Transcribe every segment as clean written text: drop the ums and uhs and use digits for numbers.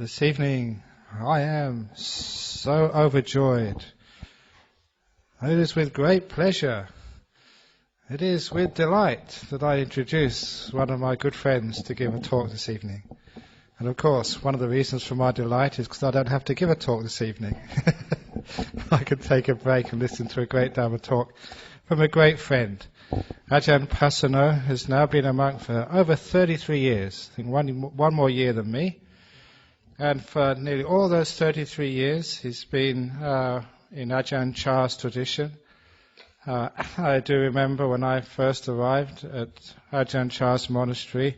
This evening I am so overjoyed. It is with great pleasure, it is with delight that I introduce one of my good friends to give a talk this evening. And of course, one of the reasons for my delight is because I don't have to give a talk this evening. I can take a break and listen to a great Dharma talk from a great friend. Ajahn Pasanno has now been a monk for over 33 years, I think one more year than me. And for nearly all those 33 years, he's been in Ajahn Chah's tradition. I do remember when I first arrived at Ajahn Chah's monastery,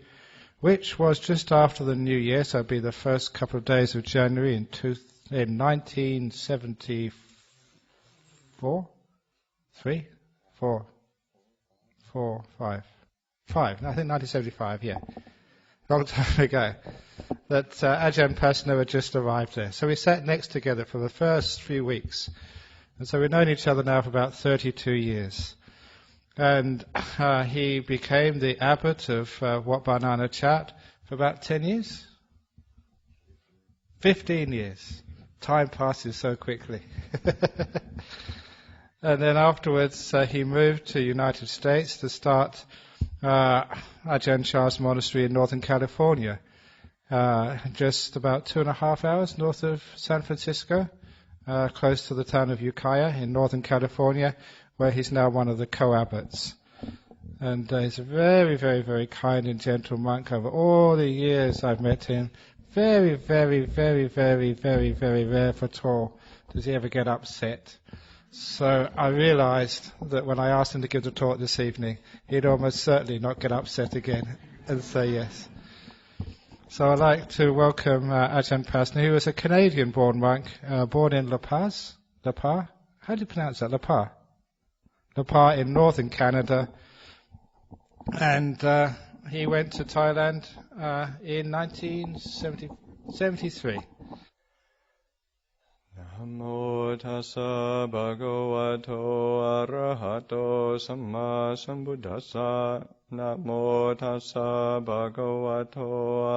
which was just after the New Year, so it'd be the first couple of days of January in 1974? 3? 4? 4, 5? 5, I think 1975, yeah. Long time ago, that Ajahn Pasanno had just arrived there. So we sat next together for the first few weeks. And so we've known each other now for about 32 years. And he became the abbot of Wat Banana Chat for about 10 years? 15 years. Time passes so quickly. And then afterwards he moved to the United States to start Ajahn Chah's monastery in Northern California, just about 2.5 hours north of San Francisco, close to the town of Ukiah in Northern California, where he's now one of the co-abbots. And he's a very, very, very kind and gentle monk. Over all the years I've met him, very, very, very, very, very, very rare for at all does he ever get upset. So I realized that when I asked him to give the talk this evening, he'd almost certainly not get upset again and say yes. So I'd like to welcome Ajahn Pasanno, who was a Canadian-born monk, born in La Paz. La Paz? How do you pronounce that? La Paz? La Paz in northern Canada. And he went to Thailand in 1973. Namo tassa bhagavato arahato samma sambuddhassa. Namo tassa bhagavato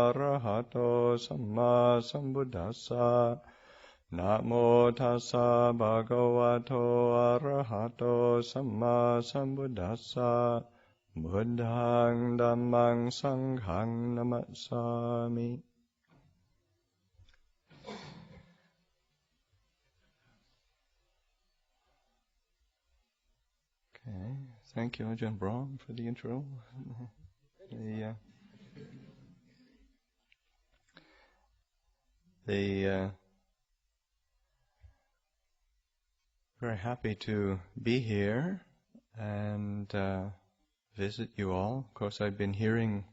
arahato samma sambuddhassa. Namo tassa bhagavato arahato samma sambuddhassa. Buddhaṃ Dhammāṃ Saṅghāṃ Namassāmi. Okay, thank you, Ajahn Brahm, for the intro. Very happy to be here and visit you all. Of course, I've been hearing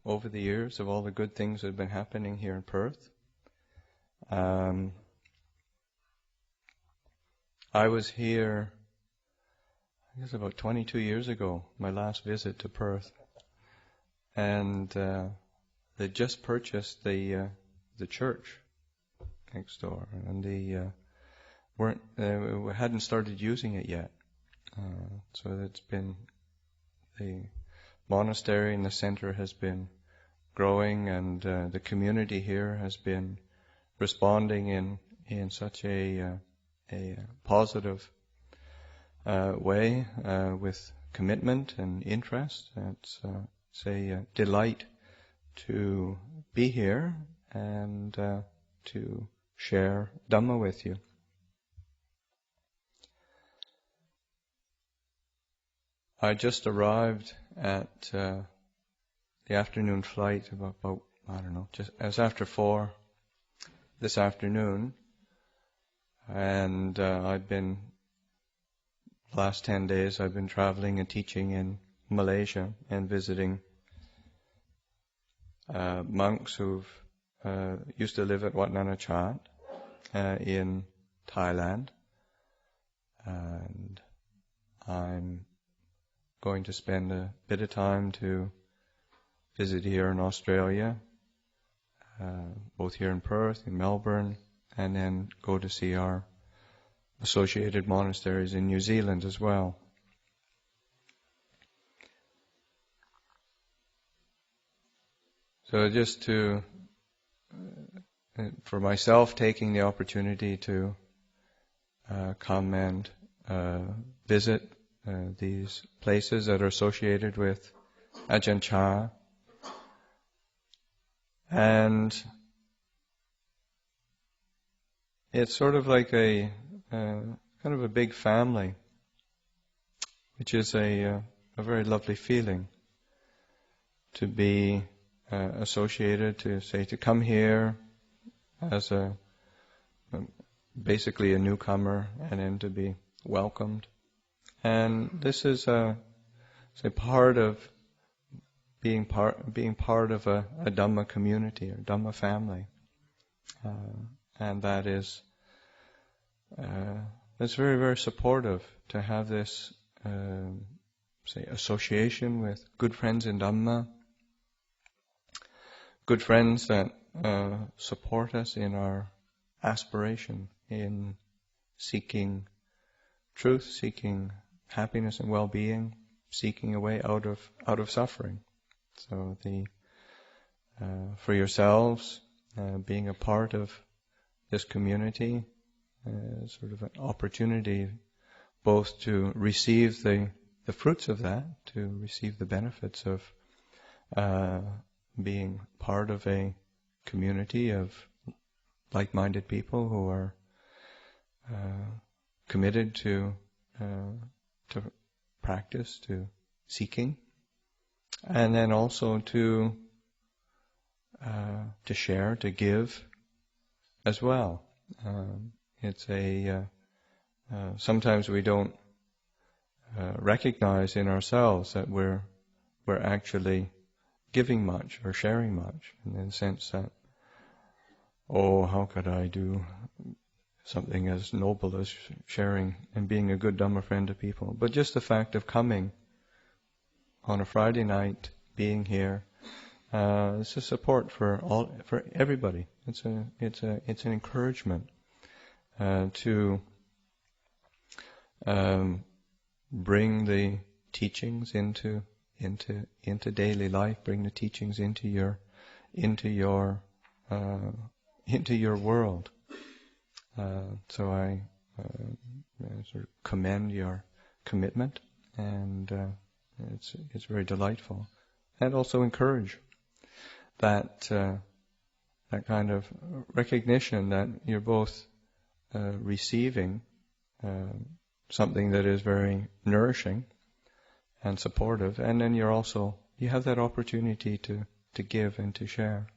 over the years of all the good things that have been happening here in Perth. I was here, I guess about 22 years ago, my last visit to Perth, and they just purchased the church next door, and they hadn't started using it yet. So it's been, the monastery in the center has been growing, and the community here has been responding in such a positive way, with commitment and interest. It's a delight to be here and to share Dhamma with you. I just arrived at the afternoon flight about, I don't know, just as after 4 this afternoon, and last 10 days I've been traveling and teaching in Malaysia and visiting monks who've used to live at Wat Nana Chat in Thailand, and I'm going to spend a bit of time to visit here in Australia, both here in Perth, in Melbourne, and then go to see our associated monasteries in New Zealand as well. So just to for myself, taking the opportunity to come and visit these places that are associated with Ajahn Chah. And it's sort of like a kind of a big family, which is a very lovely feeling to be associated, to come here as basically a newcomer, and then to be welcomed. And this is a part of being part of a Dhamma community or Dhamma family, and that is it's very, very supportive to have this association with good friends in Dhamma, good friends that support us in our aspiration in seeking truth, seeking happiness and well-being, seeking a way out of suffering. So for yourselves, being a part of this community, sort of an opportunity both to receive the fruits of that, to receive the benefits of being part of a community of like-minded people who are committed to practice, to seeking, and then also to share, to give as well. It's sometimes we don't recognize in ourselves that we're actually giving much or sharing much, in the sense that, oh, how could I do something as noble as sharing and being a good Dhamma friend to people? But just the fact of coming on a Friday night, being here, it's a support for everybody. It's an encouragement to bring the teachings into daily life, bring the teachings into your world. So I sort of commend your commitment, and it's very delightful, and also encourage that kind of recognition that you're both receiving something that is very nourishing and supportive, and then you have that opportunity to give and to share.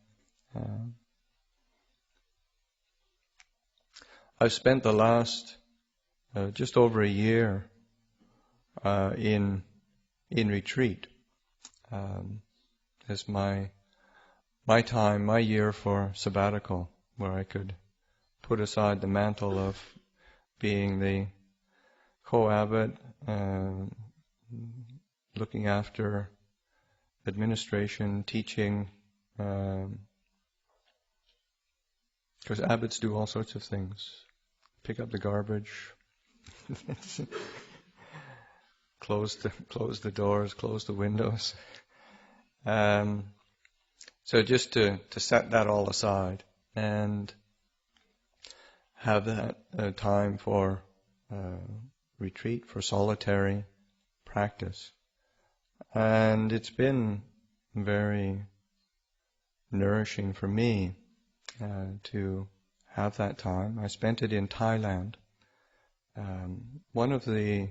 I've spent the last just over a year in retreat. It's my year for sabbatical, where I could put aside the mantle of being the co-abbot, looking after administration, teaching, because abbots do all sorts of things. Pick up the garbage, close the doors, close the windows. So just to set that all aside and have that time for retreat, for solitary practice. And it's been very nourishing for me to have that time. I spent it in Thailand. One of the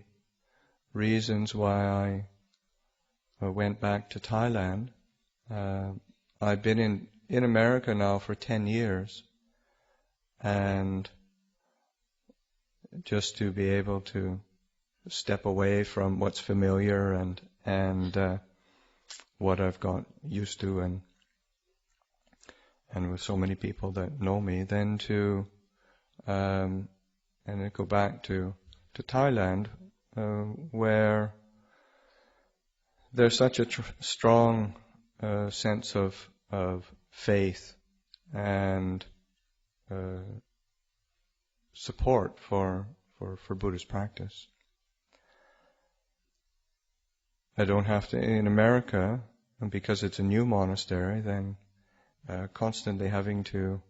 reasons why I went back to Thailand, I've been in America now for 10 years, and just to be able to step away from what's familiar and what I've got used to, and with so many people that know me, then to and then go back to Thailand, where there's such a strong sense of faith and support for Buddhist practice. I don't have to, in America, and because it's a new monastery, then constantly having to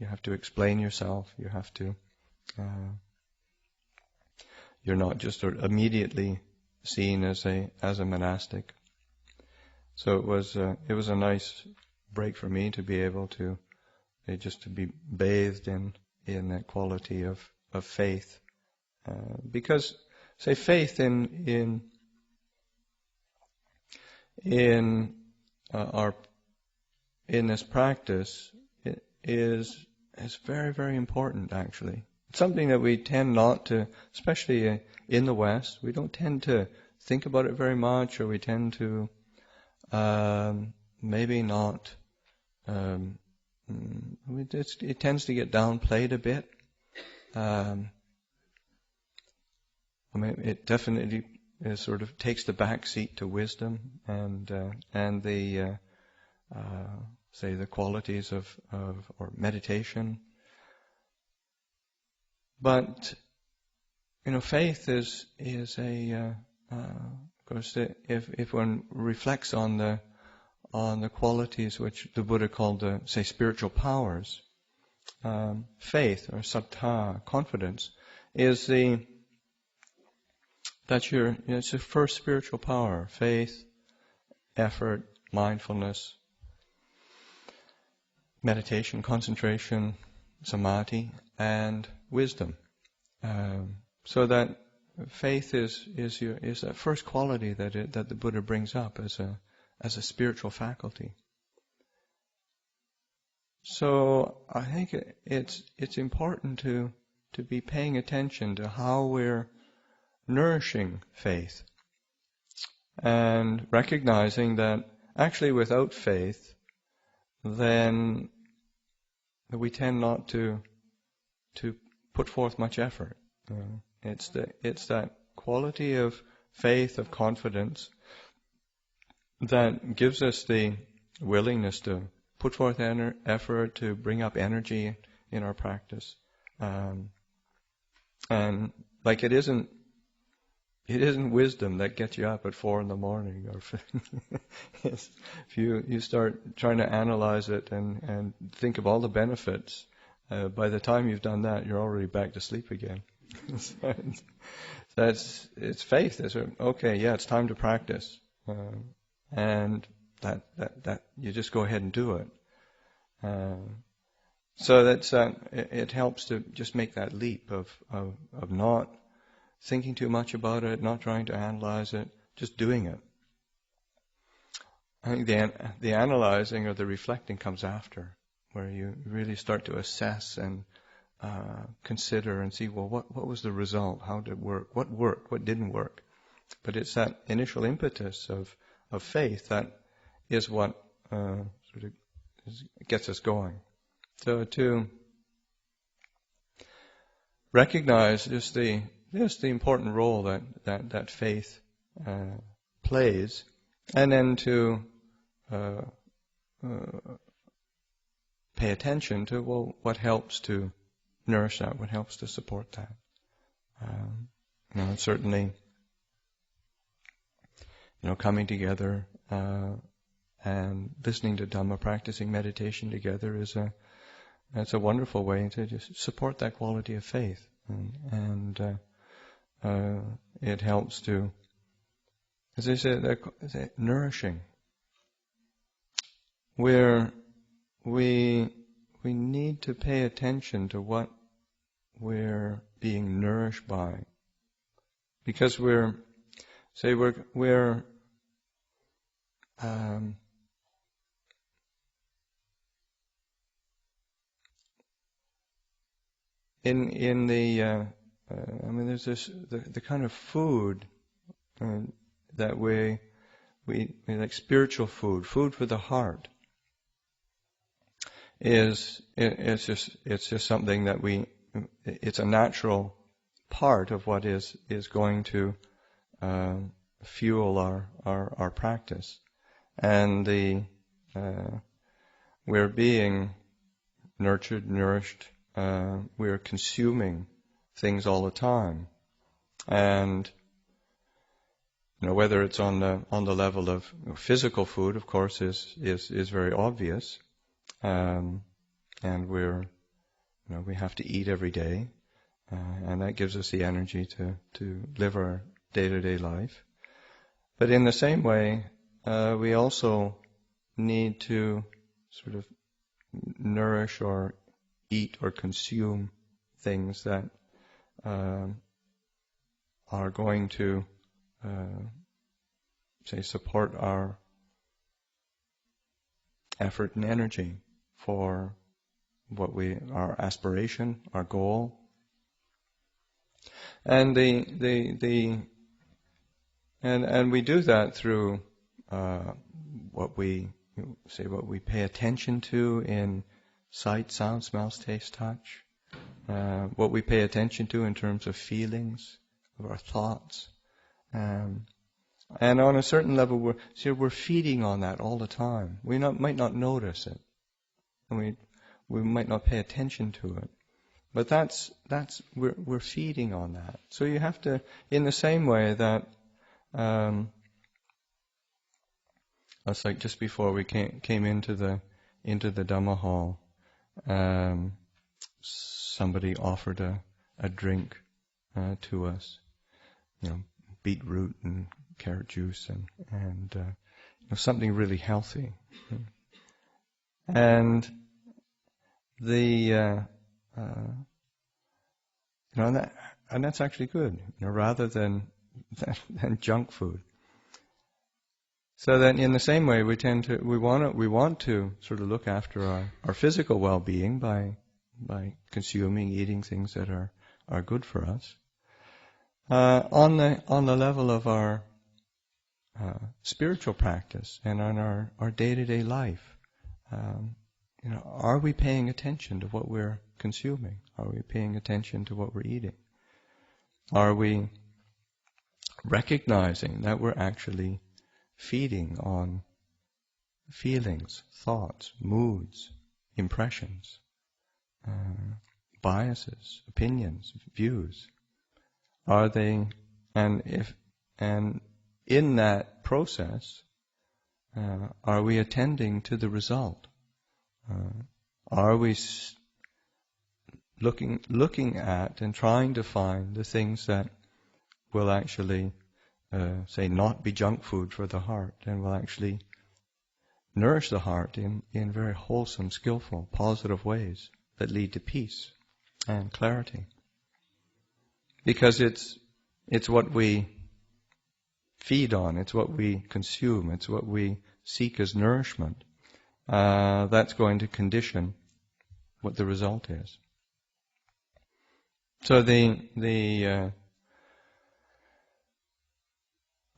have to explain yourself. You have to. You're not just immediately seen as a monastic. So it was a nice break for me to be able to just to be bathed in that quality of faith, because say faith in this practice is very, very important, actually. It's something that we tend not to, especially in the West, we don't tend to think about it very much, or we tend to maybe not. It tends to get downplayed a bit. It definitely sort of takes the back seat to wisdom and the say the qualities of or meditation. But faith is a of course if one reflects on the qualities which the Buddha called say spiritual powers, faith or saddha, confidence, is it's your first spiritual power. Faith, effort, mindfulness, meditation, concentration, samadhi, and wisdom. So that faith is that first quality that the Buddha brings up as a spiritual faculty. So I think it's important to be paying attention to how we're nourishing faith, and recognizing that actually without faith, then we tend not to put forth much effort. It's that quality of faith, of confidence, that gives us the willingness to put forth effort, to bring up energy in our practice. And like it isn't wisdom that gets you up at 4 a.m. or if you start trying to analyze it and think of all the benefits, by the time you've done that, you're already back to sleep again. It's faith. It's okay, yeah, it's time to practice, and that you just go ahead and do it. So that's it helps to just make that leap of not thinking too much about it, not trying to analyze it, just doing it. I think the analyzing or the reflecting comes after, where you really start to assess and consider and see, well, what was the result? How did it work? What worked? What didn't work? But it's that initial impetus of faith that is what sort of gets us going. So to recognize just the important role that faith plays, and then to pay attention to, well, what helps to nourish that, what helps to support that. Certainly, coming together and listening to Dhamma, practicing meditation together that's a wonderful way to just support that quality of faith, and it helps to, as I said, nourishing, where we need to pay attention to what we're being nourished by, because we're in the there's this the kind of food that we like, spiritual food for the heart, it's just something that it's a natural part of what is going to fuel our practice, and we're being nurtured, nourished. We're consuming things all the time, and whether it's on the level of physical food, of course, is very obvious, and we're we have to eat every day, and that gives us the energy to live our day-to-day life. But in the same way, we also need to sort of nourish or eat or consume things that are going to, say, support our effort and energy for our aspiration, our goal. And and we do that through what we pay attention to in sight, sound, smells, taste, touch. What we pay attention to in terms of feelings, of our thoughts. And on a certain level, we're feeding on that all the time. We might not notice it, and we might not pay attention to it, but we're feeding on that. So you have to, in the same way that it's like just before we came into the Dhamma hall, somebody offered a drink to us, beetroot and carrot juice and something really healthy. And and that's actually good, rather than junk food. So that in the same way, we want to sort of look after our physical well-being by consuming, eating things that are good for us. On the level of our spiritual practice and on our day-to-day life, are we paying attention to what we're consuming? Are we paying attention to what we're eating? Are we recognizing that we're actually feeding on feelings, thoughts, moods, impressions, biases, opinions, views? Are they, and in that process, are we attending to the result? Are we looking at and trying to find the things that will actually, say, not be junk food for the heart, and will actually nourish the heart in very wholesome, skillful, positive ways that lead to peace and clarity? Because it's what we feed on, it's what we consume, it's what we seek as nourishment. That's going to condition what the result is. So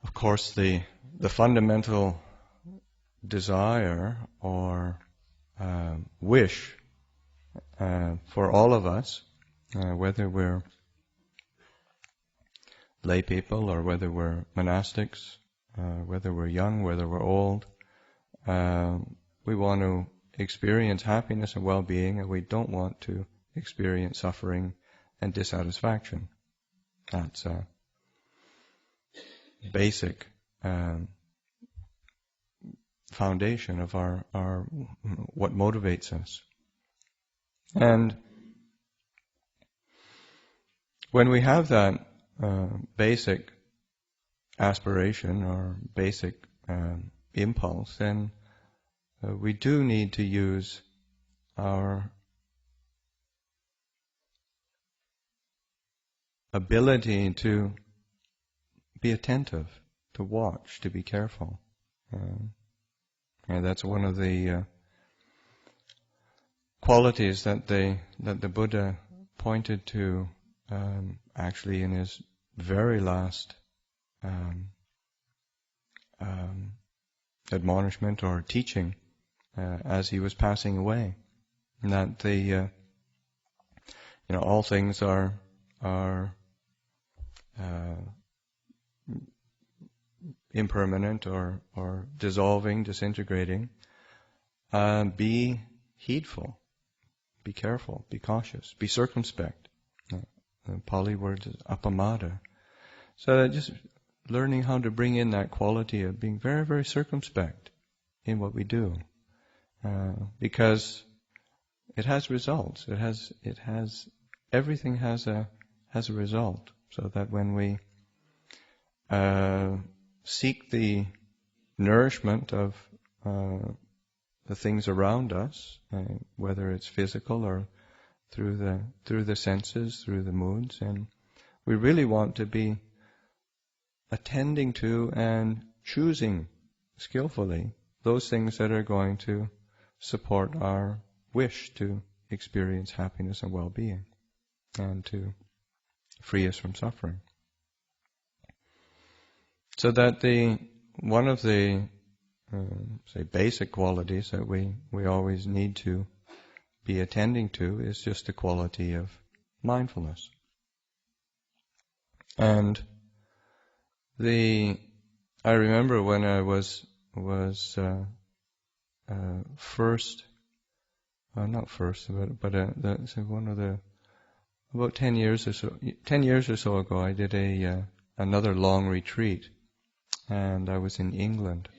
of course, the fundamental desire or wish for all of us, whether we're lay people or whether we're monastics, whether we're young, whether we're old, we want to experience happiness and well-being, and we don't want to experience suffering and dissatisfaction. That's a basic foundation of our what motivates us. And when we have that basic aspiration or basic impulse, then we do need to use our ability to be attentive, to watch, to be careful. And that's one of the qualities that the Buddha pointed to actually in his very last admonishment or teaching as he was passing away, and that all things are impermanent or dissolving, disintegrating. Be heedful, be careful, be cautious, be circumspect. The Pali word is appamada. So just learning how to bring in that quality of being very, very circumspect in what we do. Because it has results. Everything has a result. So that when we seek the nourishment of the things around us, whether it's physical or through the senses, through the moods, and we really want to be attending to and choosing skillfully those things that are going to support our wish to experience happiness and well-being and to free us from suffering. So that one of the basic qualities that we always need to be attending to is just the quality of mindfulness. And I remember when I was about 10 years or so ago, I did another long retreat, and I was in England.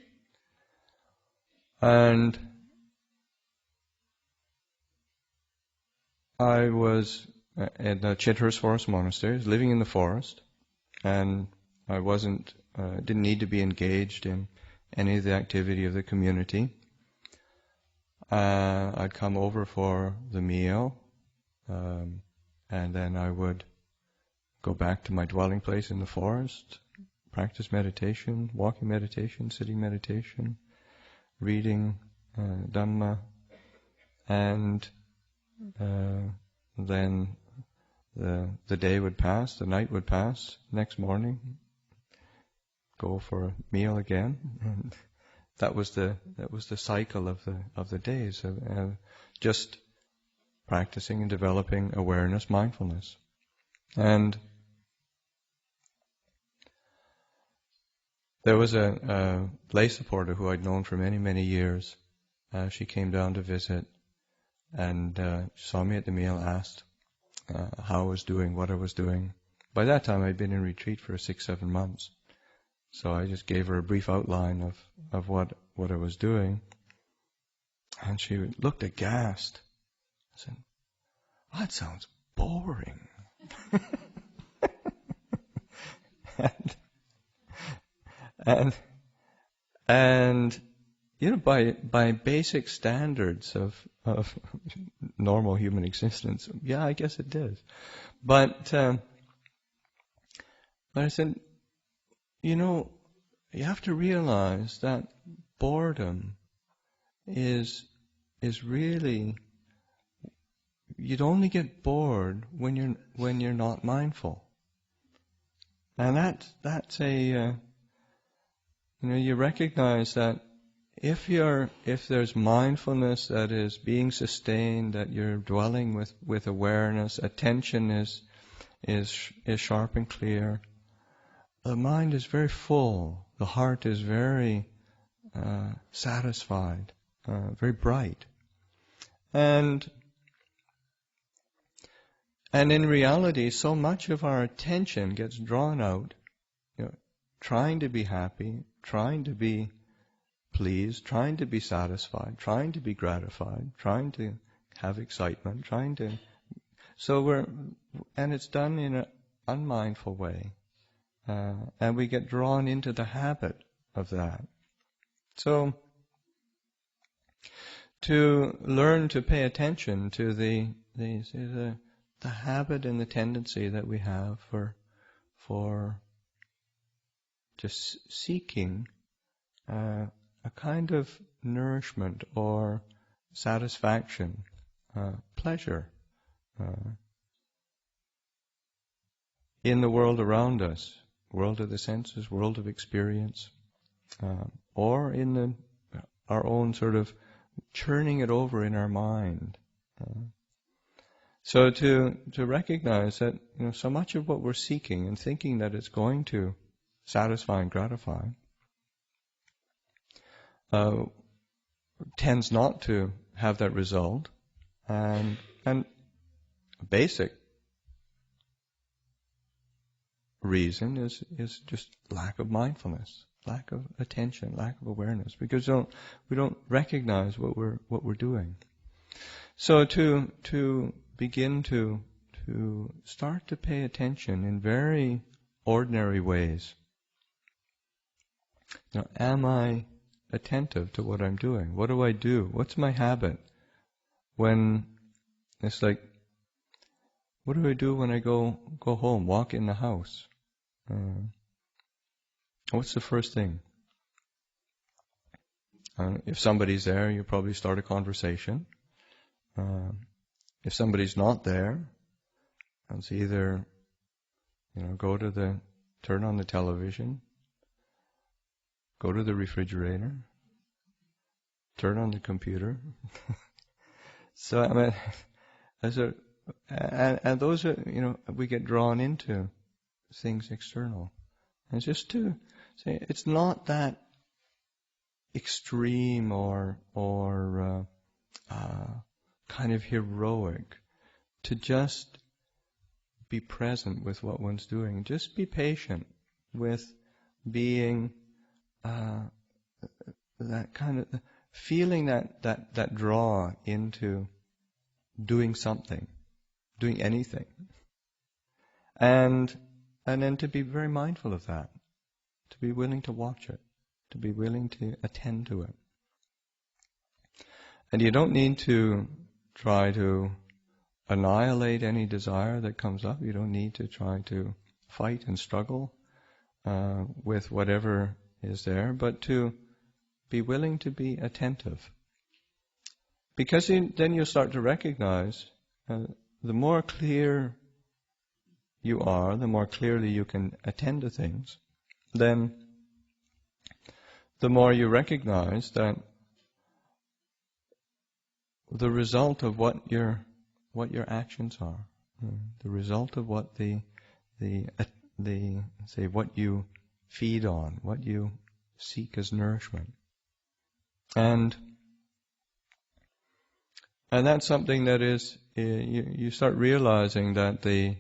And I was at the Chithurst Forest Monastery, living in the forest, and I didn't need to be engaged in any of the activity of the community. I'd come over for the meal, and then I would go back to my dwelling place in the forest, practice meditation, walking meditation, sitting meditation, reading Dhamma, and then the day would pass, the night would pass, next morning go for a meal again, and that was the cycle of the days of just practicing and developing awareness, mindfulness. And there was a lay supporter who I'd known for many, many years. She came down to visit and saw me at the meal, asked how I was doing, what I was doing. By that time I'd been in retreat for 6-7 months. So I just gave her a brief outline of what I was doing. And she looked aghast. I said, "Oh, that sounds boring." and you know, by basic standards of normal human existence, yeah, I guess it does. But I said, you know, you have to realize that boredom is really, you'd only get bored when you're not mindful. And that's you recognize that if there's mindfulness that is being sustained, that you're dwelling with awareness, attention is sharp and clear, the mind is very full, the heart is very satisfied, very bright. And in reality, so much of our attention gets drawn out, trying to be happy, trying to be pleased, trying to be satisfied, trying to be gratified, trying to have excitement, and it's done in an unmindful way. And we get drawn into the habit of that. So, to learn to pay attention to the habit and the tendency that we have for just seeking a kind of nourishment or satisfaction, pleasure in the world around us, world of the senses, world of experience, or in our own sort of churning it over in our mind. So to recognize that so much of what we're seeking and thinking that it's going to satisfy and gratify tends not to have that result, and a basic reason is just lack of mindfulness, lack of attention, lack of awareness, because we don't recognize what we're doing. So to begin to start to pay attention in very ordinary ways. Am I attentive to what I'm doing? What do I do? What's my habit? When it's like, what do I do when I go home, walk in the house? What's the first thing? If somebody's there, you probably start a conversation. If somebody's not there, it's either, turn on the television, go to the refrigerator, turn on the computer. So, and those are, we get drawn into things external. And just to say, it's not that extreme or kind of heroic to just be present with what one's doing. Just be patient with being that kind of feeling that draw into doing something, doing anything, and then to be very mindful of that, to be willing to watch it, to be willing to attend to it. And you don't need to try to annihilate any desire that comes up. You don't need to try to fight and struggle with whatever is there, but to be willing to be attentive. Because then you'll start to recognize the more clear you are, the more clearly you can attend to things, then the more you recognize that the result of what your actions are, the result of what what you feed on, what you seek as nourishment, and that's something that is you start realizing that the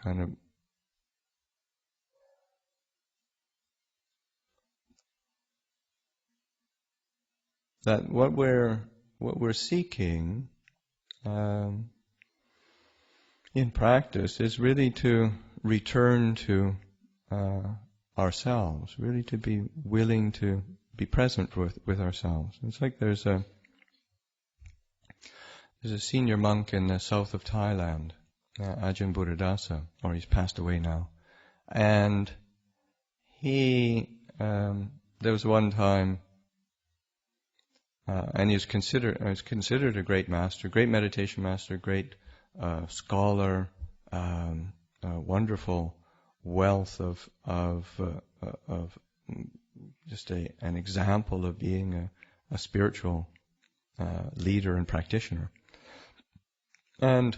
kind of that what we're seeking in practice is really to return to ourselves, really to be willing to be present with ourselves. It's like there's a senior monk in the south of Thailand, Ajahn Buddhadasa, or he's passed away now, and he there was one time. And he was considered a great master, great meditation master, great scholar, wonderful wealth of just an example of being a spiritual leader and practitioner. And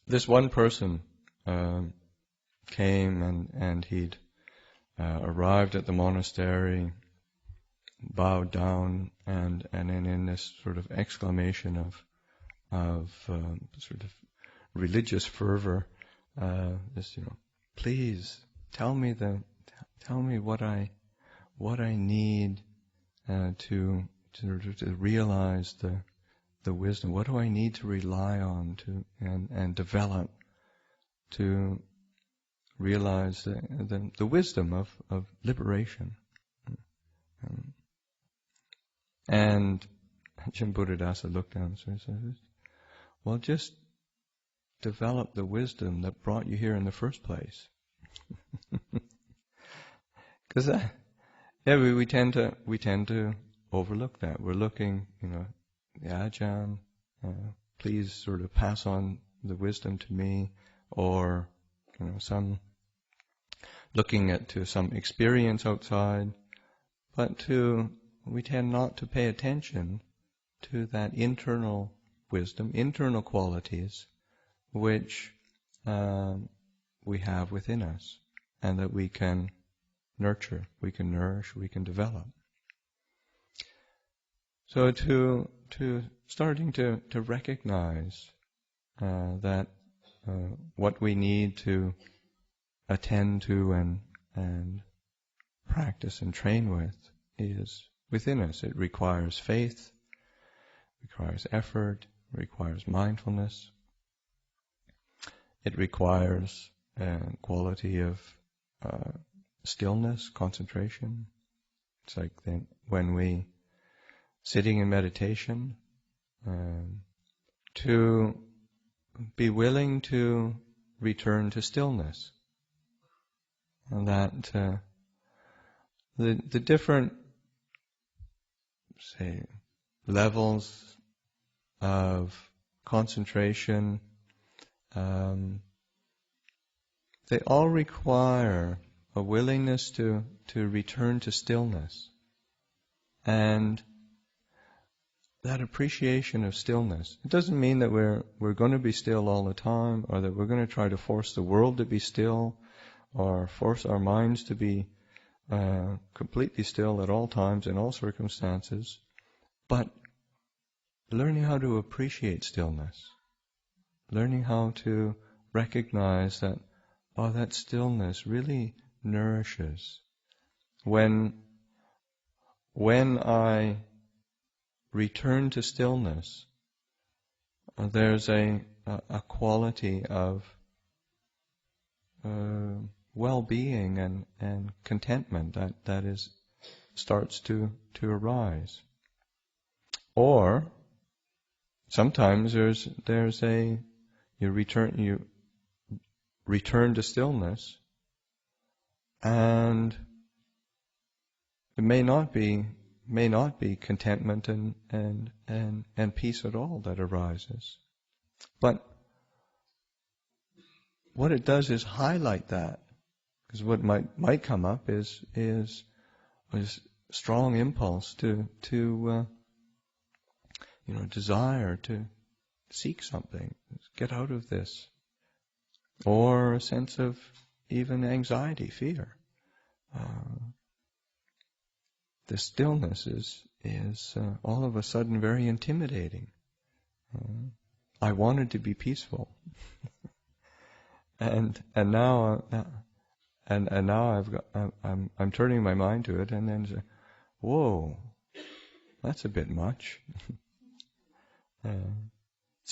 this one person came and he'd arrived at the monastery, bowed down, and then in this sort of exclamation of sort of religious fervor, please tell me what I need to realize the wisdom. What do I need to rely on and develop to realize the wisdom of liberation? And Ajahn Buddhadasa looked down and said, well, just develop the wisdom that brought you here in the first place. Because we tend to overlook that. We're looking, the Ajahn, please sort of pass on the wisdom to me, or some looking to some experience outside, but we tend not to pay attention to that internal wisdom, internal qualities which we have within us, and that we can nurture, we can nourish, we can develop. So to starting to recognize that what we need to attend to and practice and train with is within us. It requires faith, requires effort, requires mindfulness. It requires a quality of stillness, concentration. It's like then when we sitting in meditation, to be willing to return to stillness. And that the different, say, levels of concentration, they all require a willingness to return to stillness. And that appreciation of stillness. It doesn't mean that we're going to be still all the time, or that we're going to try to force the world to be still, or force our minds to be completely still at all times, in all circumstances. But learning how to appreciate stillness. Learning how to recognize that, that stillness really nourishes. When I return to stillness, there's a quality of well-being and contentment that starts to arise. Or sometimes you return to stillness, and it may not be contentment and peace at all that arises. But what it does is highlight that, because what might come up is strong impulse to desire to seek something, get out of this, or a sense of even anxiety, fear. The stillness is all of a sudden very intimidating. I wanted to be peaceful, and now I'm turning my mind to it, and then say, whoa, that's a bit much.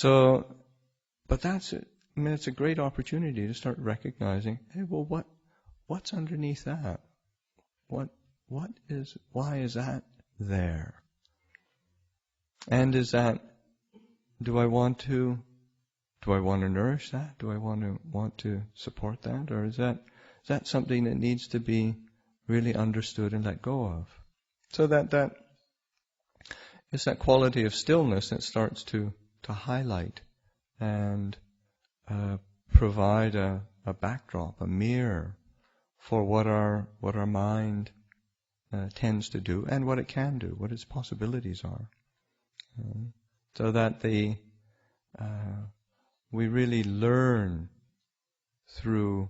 But that's it. I mean, it's a great opportunity to start recognizing, hey, well, what's underneath that? Why is that there? And is that, do I want to nourish that? Do I want to support that? Or is that something that needs to be really understood and let go of? So that it's that quality of stillness that starts to highlight and provide a backdrop, a mirror for what our mind tends to do and what it can do, what its possibilities are, so that we really learn through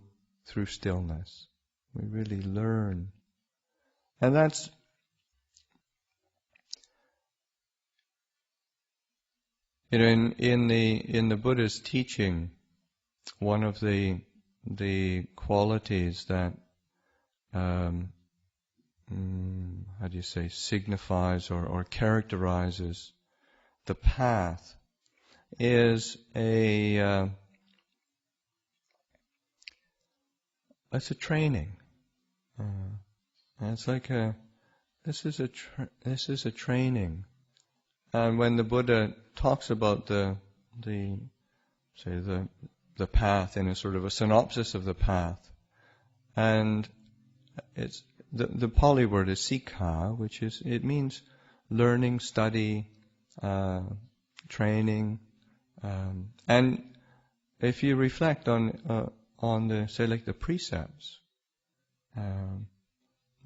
stillness. We really learn, and that's in the Buddha's teaching. One of the qualities that signifies or characterizes the path is it's a training. It's like this is a training. And when the Buddha talks about the path in a sort of a synopsis of the path, and it's the Pali word is sikha, which it means learning, study, training, and if you reflect on the precepts,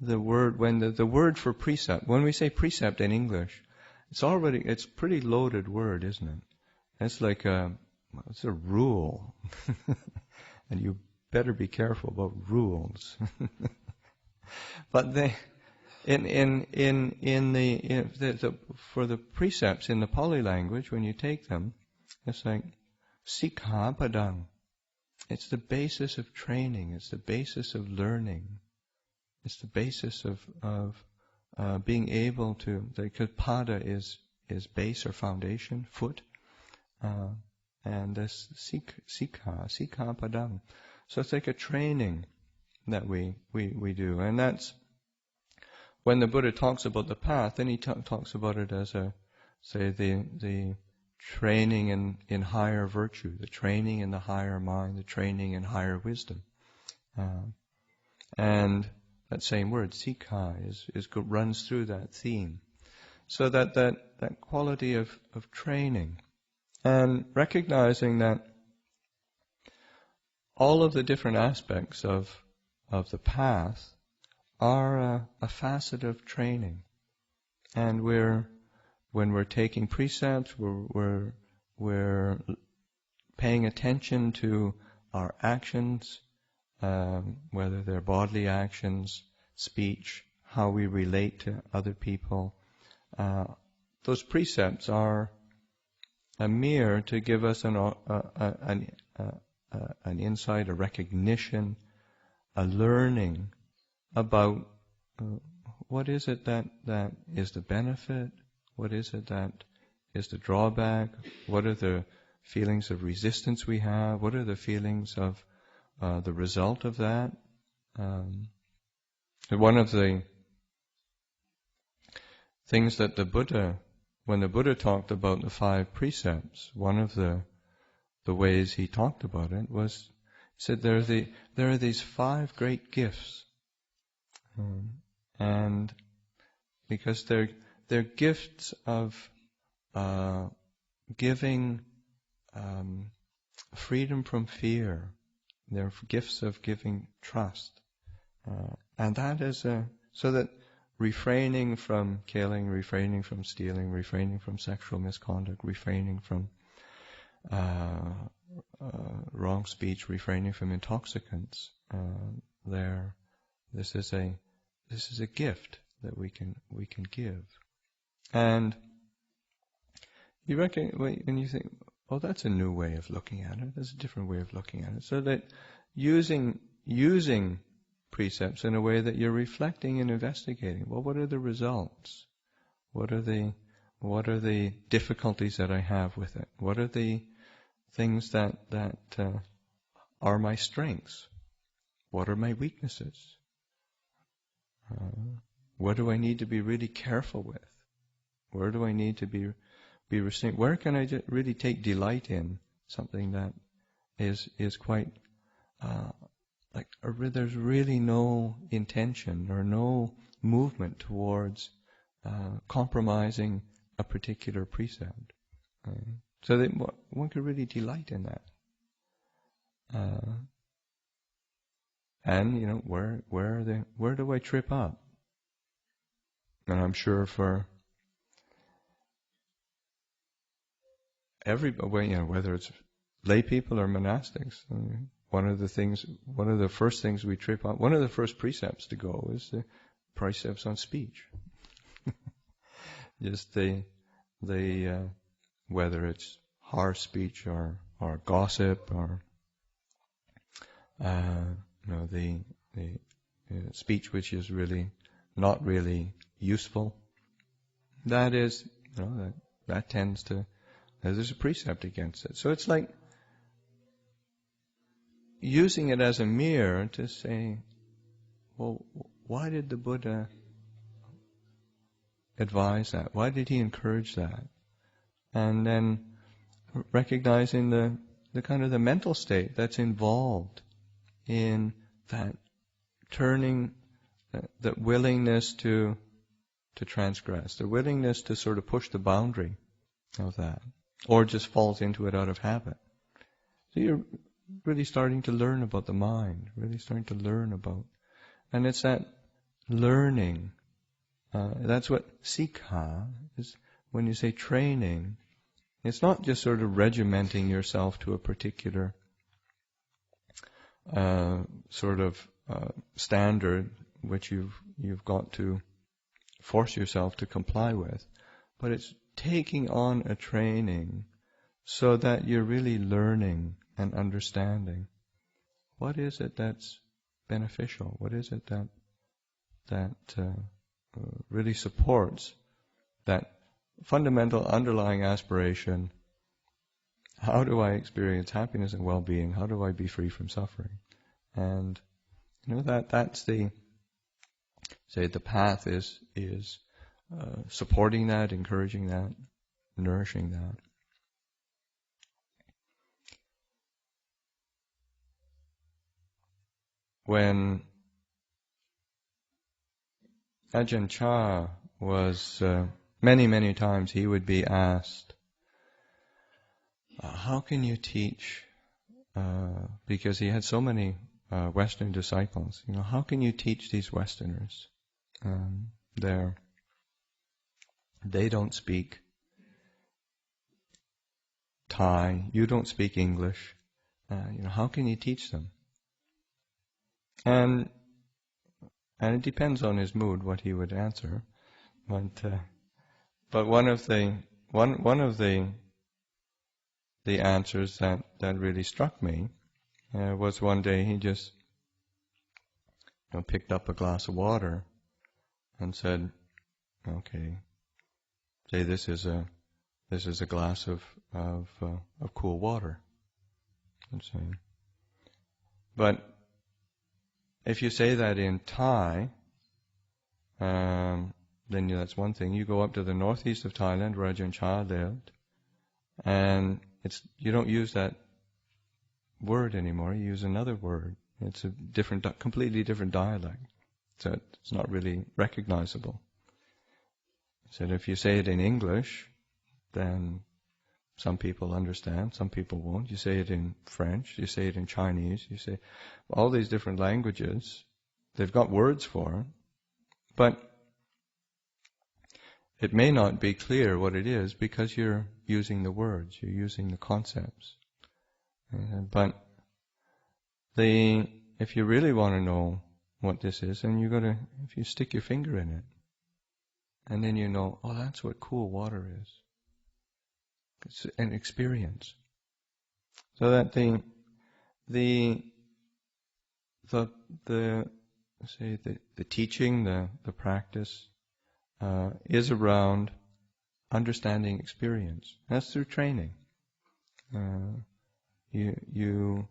the word for precept, when we say precept in English, it's a pretty loaded word, isn't it? It's like it's a rule, and you better be careful about rules. But for the precepts in the Pali language, when you take them, it's like sikha padang. It's the basis of training. It's the basis of learning. It's the basis of being able to, because pada is base or foundation, foot, and this sikha padam. So it's like a training that we do, and that's when the Buddha talks about the path. Then he talks about it as the training in higher virtue, the training in the higher mind, the training in higher wisdom, and that same word sikha runs through that theme. So that quality of training, and recognizing that all of the different aspects of the path are a facet of training. And when we're taking precepts, we're paying attention to our actions, whether they're bodily actions, speech, how we relate to other people. Those precepts are a mirror to give us an insight, a recognition, a learning about what is it that is the benefit, what is it that is the drawback, what are the feelings of resistance we have, what are the feelings of the result of that. One of the things that when the Buddha talked about the 5 precepts, one of the ways he talked about it was, he said there are these 5 great gifts, and because they're gifts of giving freedom from fear, they're gifts of giving trust, and that is so that refraining from killing, refraining from stealing, refraining from sexual misconduct, refraining from wrong speech, refraining from intoxicants. This is a gift that we can give. And you reckon when you think, oh, that's a new way of looking at it. That's a different way of looking at it. So that using precepts in a way that you're reflecting and investigating. Well, what are the results? What are the difficulties that I have with it? What are the things that are my strengths? What are my weaknesses? What do I need to be really careful with? Where do I need to be restrained? Where can I really take delight in something that is quite there's really no intention or no movement towards compromising a particular precept, so that one could really delight in that. And where do I trip up? And I'm sure for everybody, whether it's lay people or monastics, one of the first things we trip up, one of the first precepts to go is the precepts on speech. Just whether it's harsh speech or gossip or the speech which is really not really useful. That is, that tends to, there's a precept against it. So it's like using it as a mirror to say, well, why did the Buddha advise that? Why did he encourage that? And then recognizing the kind of the mental state that's involved in that turning, that willingness to transgress, the willingness to sort of push the boundary of that, or just falls into it out of habit. So you're really starting to learn about the mind, really starting to learn about, and it's that learning. That's what sikha is. When you say training, it's not just sort of regimenting yourself to a particular sort of standard which you've got to force yourself to comply with, but it's taking on a training so that you're really learning and understanding what is it that's beneficial, what is it that really supports that fundamental underlying aspiration. How do I experience happiness and well-being? How do I be free from suffering? And that's the path is supporting that, encouraging that, nourishing that. When Ajahn Chah was, many times he would be asked, how can you teach, because he had so many Western disciples, how can you teach these Westerners? They don't speak Thai, you don't speak English, how can you teach them? And it depends on his mood what he would answer. But one of the answers that really struck me was one day he just picked up a glass of water and said, "Okay, say this is a glass of cool water." But if you say that in Thai, then that's one thing. You go up to the northeast of Thailand where Ajahn Chah lived, and you don't use that word anymore. You use another word. It's a completely different dialect, so it's not really recognizable. So if you say it in English, then some people understand, some people won't. You say it in French, you say it in Chinese, you say all these different languages, they've got words for it, but it may not be clear what it is because you're using the words, you're using the concepts. But if you really want to know what this is, then if you stick your finger in it, and then oh, that's what cool water is. It's an experience. So that the teaching, the practice is around understanding experience. That's through training. You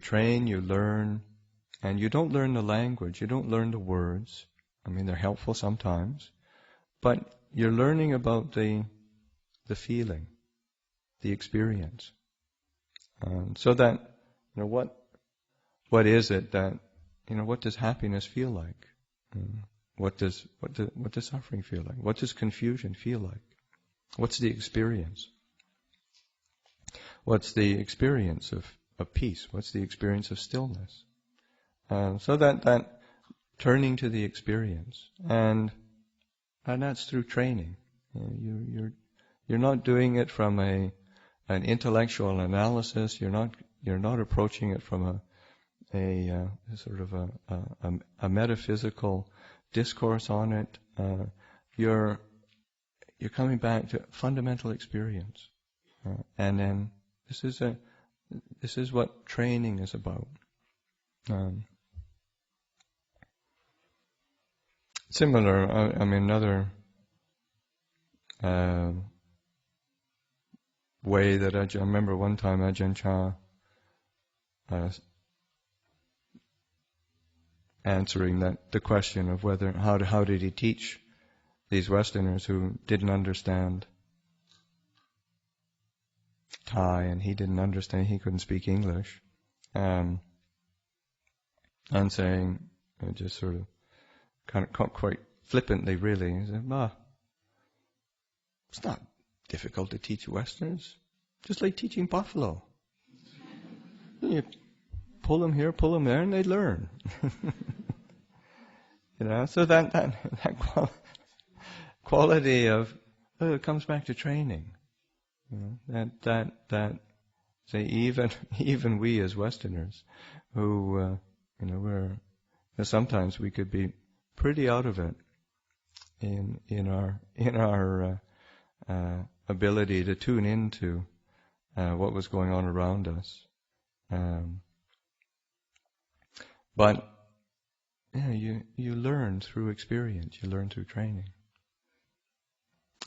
train, you learn, and you don't learn the language, you don't learn the words. I mean, they're helpful sometimes, but you're learning about the feeling, the experience. So that, what is it that, what does happiness feel like? What does suffering feel like? What does confusion feel like? What's the experience? What's the experience of peace? What's the experience of stillness? So that turning to the experience, and that's through training. You're not doing it from an intellectual analysis. You're not approaching it from a sort of a metaphysical discourse on it. You're coming back to fundamental experience, and then this is what training is about. Similar, another way that I remember one time Ajahn Chah answering the question of how did he teach these Westerners who didn't understand Thai, and he couldn't speak English, and saying, just sort of kind of quite flippantly really, he said, it's not difficult to teach Westerners, just like teaching buffalo. You pull them here, pull them there, and they learn. So that quality of it comes back to training. That say even we as Westerners, who sometimes we could be pretty out of it in our ability to tune into what was going on around us. But you learn through experience, you learn through training.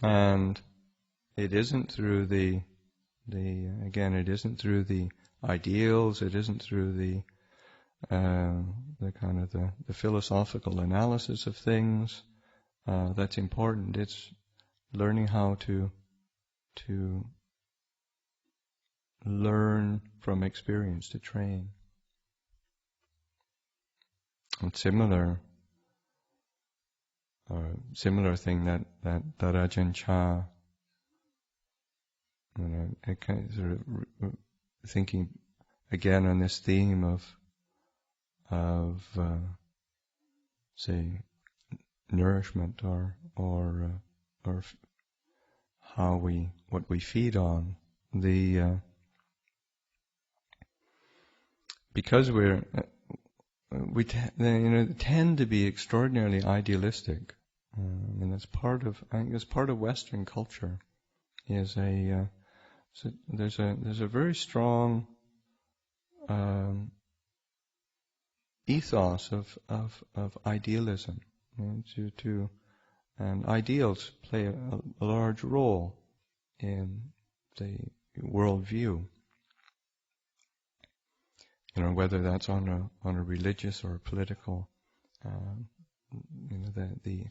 And it isn't through it isn't through the ideals, it isn't through the kind of the philosophical analysis of things that's important. It's learning how to learn from experience, to train. And similar thing that Ajahn Chah, I kind of sort of thinking again on this theme of say nourishment or what we feed on. Because we tend to be extraordinarily idealistic, and I think that's part of Western culture. There's a very strong ethos of idealism, and ideals play a large role in the worldview. Whether that's on a religious or a political, the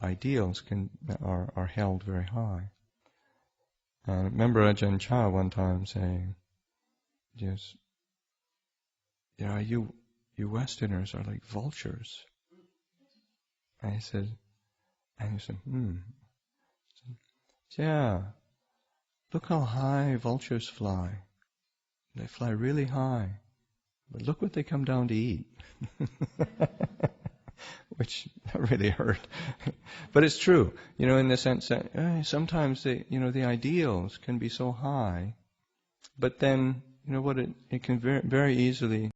ideals are held very high. I remember Ajahn Chah one time saying, "Yes, you Westerners are like vultures." And he said, "Yeah, look how high vultures fly. They fly really high. But look what they come down to eat." Which really hurt. But it's true, in the sense that sometimes the ideals can be so high, but then, it can very, very easily